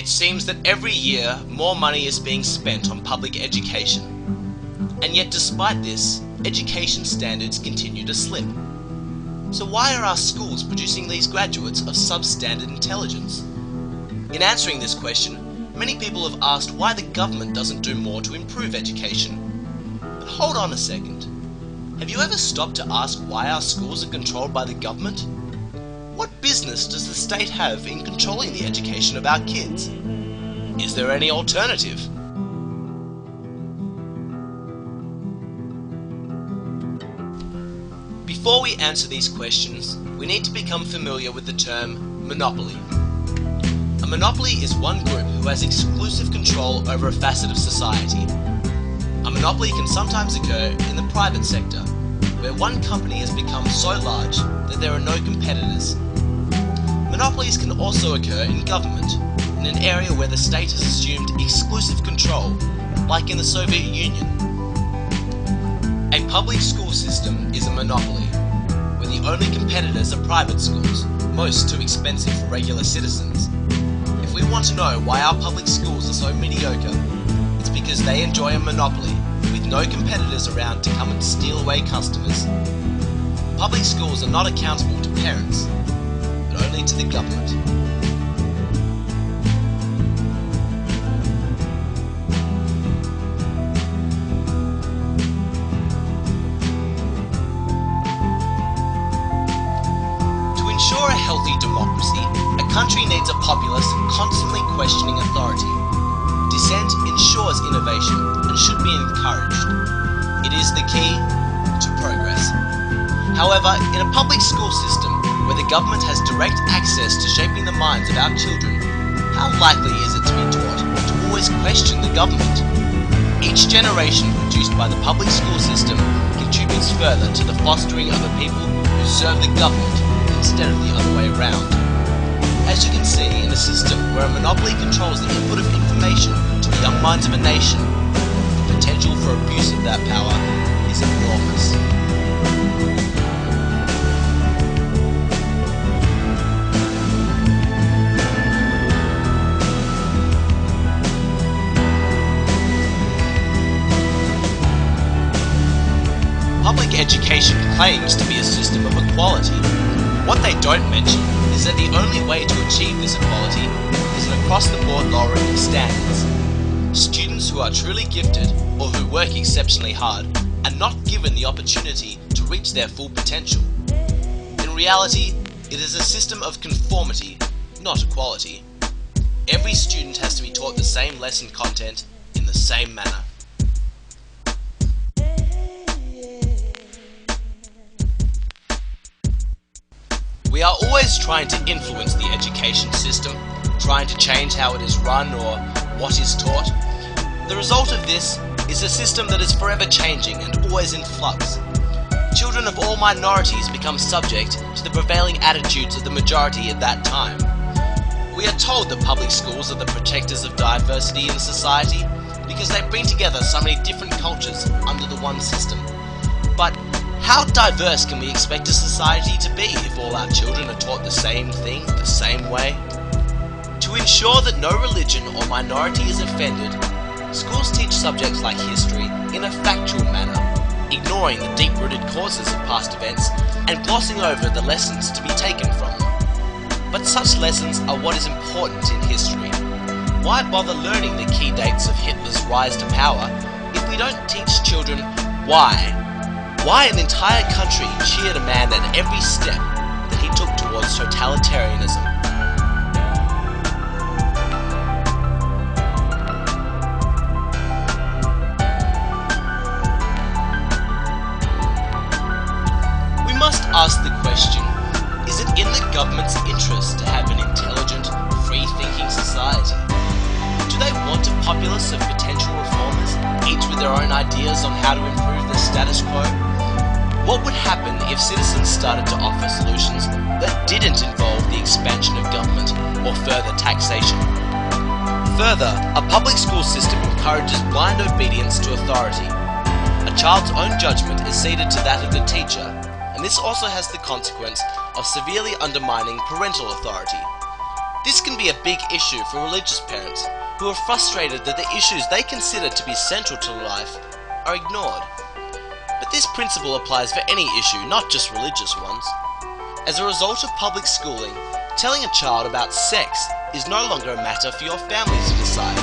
It seems that every year more money is being spent on public education. And yet despite this, education standards continue to slip. So why are our schools producing these graduates of substandard intelligence? In answering this question, many people have asked why the government doesn't do more to improve education. But hold on a second. Have you ever stopped to ask why our schools are controlled by the government? What business does the state have in controlling the education of our kids? Is there any alternative? Before we answer these questions, we need to become familiar with the term monopoly. A monopoly is one group who has exclusive control over a facet of society. A monopoly can sometimes occur in the private sector, where one company has become so large that there are no competitors. Monopolies can also occur in government, in an area where the state has assumed exclusive control, like in the Soviet Union. A public school system is a monopoly, where the only competitors are private schools, most too expensive for regular citizens. If we want to know why our public schools are so mediocre, it's because they enjoy a monopoly, with no competitors around to come and steal away customers. Public schools are not accountable to parents, but only to the government. To ensure a healthy democracy, a country needs a populace constantly questioning authority. Dissent ensures innovation and should be encouraged. It is the key to progress. However, in a public school system where the government has direct access to shaping the minds of our children, how likely is it to be taught to always question the government? Each generation produced by the public school system contributes further to the fostering of a people who serve the government instead of the other way around. As you can see, in a system where a monopoly controls the input of information to the young minds of a nation, the potential for abuse of that power is enormous. Public education claims to be a system of equality. What they don't mention is that the only way to achieve this equality is an across-the-board lowering of standards. Students who are truly gifted, or who work exceptionally hard, are not given the opportunity to reach their full potential. In reality, it is a system of conformity, not equality. Every student has to be taught the same lesson content in the same manner. We are always trying to influence the education system, trying to change how it is run or what is taught. The result of this is a system that is forever changing and always in flux. Children of all minorities become subject to the prevailing attitudes of the majority at that time. We are told that public schools are the protectors of diversity in society because they bring together so many different cultures under the one system. But how diverse can we expect a society to be if all our children are taught the same thing, the same way? To ensure that no religion or minority is offended, schools teach subjects like history in a factual manner, ignoring the deep-rooted causes of past events and glossing over the lessons to be taken from them. But such lessons are what is important in history. Why bother learning the key dates of Hitler's rise to power if we don't teach children why? Why an entire country cheered a man at every step that he took towards totalitarianism. We must ask the question, is it in the government's interest to have an intelligent, free-thinking society? Do they want a populace of potential reformers, each with their own ideas on how to improve the status quo? What would happen if citizens started to offer solutions that didn't involve the expansion of government or further taxation? Further, a public school system encourages blind obedience to authority. A child's own judgment is ceded to that of the teacher, and this also has the consequence of severely undermining parental authority. This can be a big issue for religious parents who are frustrated that the issues they consider to be central to life are ignored. But this principle applies for any issue, not just religious ones. As a result of public schooling, telling a child about sex is no longer a matter for your family to decide,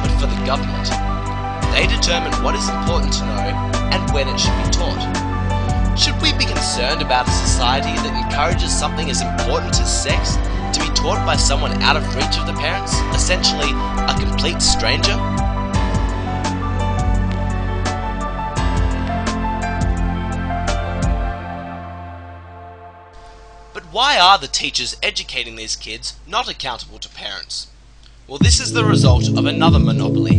but for the government. They determine what is important to know and when it should be taught. Should we be concerned about a society that encourages something as important as sex to be taught by someone out of reach of the parents, essentially a complete stranger? But why are the teachers educating these kids not accountable to parents? Well, this is the result of another monopoly,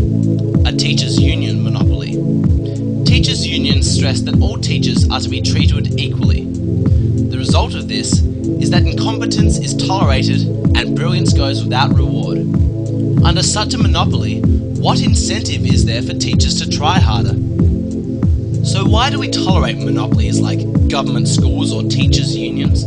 a teachers' union monopoly. Teachers' unions stress that all teachers are to be treated equally. The result of this is that incompetence is tolerated and brilliance goes without reward. Under such a monopoly, what incentive is there for teachers to try harder? So why do we tolerate monopolies like government schools or teachers' unions?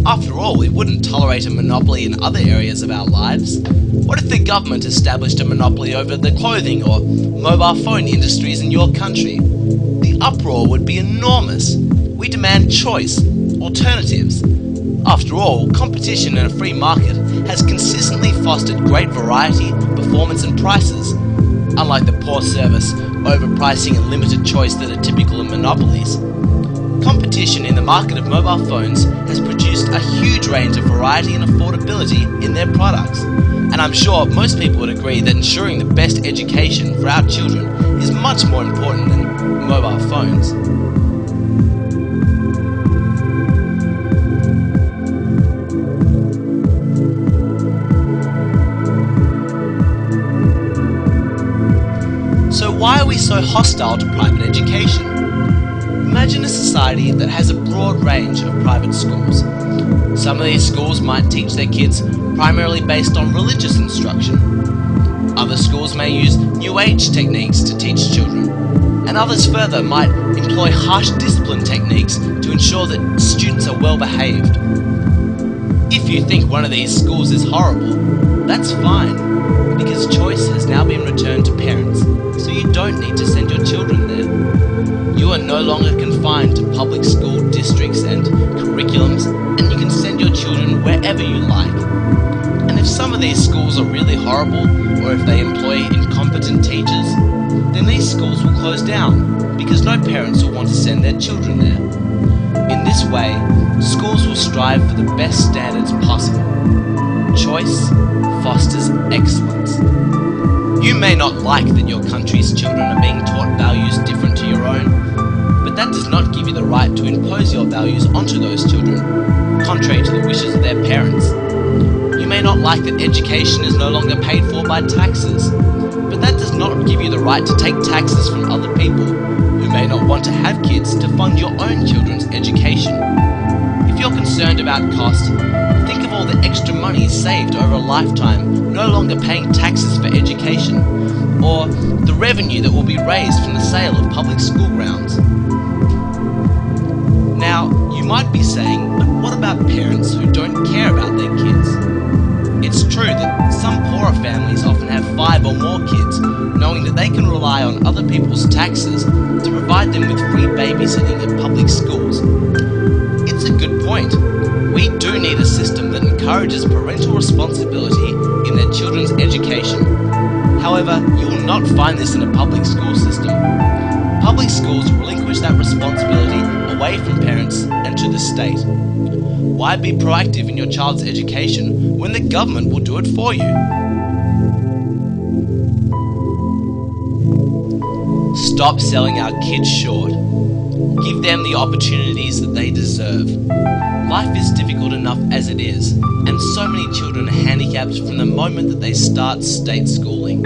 After all, we wouldn't tolerate a monopoly in other areas of our lives. What if the government established a monopoly over the clothing or mobile phone industries in your country? The uproar would be enormous. We demand choice, alternatives. After all, competition in a free market has consistently fostered great variety, performance and prices, unlike the poor service, overpricing and limited choice that are typical of monopolies. Competition in the market of mobile phones has produced a huge range of variety and affordability in their products, and I'm sure most people would agree that ensuring the best education for our children is much more important than mobile phones. So why are we so hostile to private education? Imagine a society that has a broad range of private schools. Some of these schools might teach their kids primarily based on religious instruction. Other schools may use New Age techniques to teach children, and others further might employ harsh discipline techniques to ensure that students are well behaved. If you think one of these schools is horrible, that's fine, because choice has now been returned to parents, so you don't need to send your children there. You are no longer confined to public school districts and curriculums, and you can send your children wherever you like. And if some of these schools are really horrible, or if they employ incompetent teachers, then these schools will close down, because no parents will want to send their children there. In this way, schools will strive for the best standards possible. Choice fosters excellence. You may not like that your country's children are being taught values different to your own, but that does not give you the right to impose your values onto those children, contrary to the wishes of their parents. You may not like that education is no longer paid for by taxes, but that does not give you the right to take taxes from other people who may not want to have kids to fund your own children's education. If you're concerned about cost, think of all the extra money saved over a lifetime no longer paying taxes for education, or the revenue that will be raised from the sale of public school grounds. Now, you might be saying, but what about parents who don't care about their kids? It's true that some poorer families often have 5 or more kids, knowing that they can rely on other people's taxes to provide them with free babysitting at public schools. It's a good point. We do need a system that encourages parental responsibility in their children's education. However, you will not find this in a public school system. Public schools relinquish that responsibility away from parents and to the state. Why be proactive in your child's education when the government will do it for you? Stop selling our kids short. Give them the opportunities that they deserve. Life is difficult enough as it is, and so many children are handicapped from the moment that they start state schooling.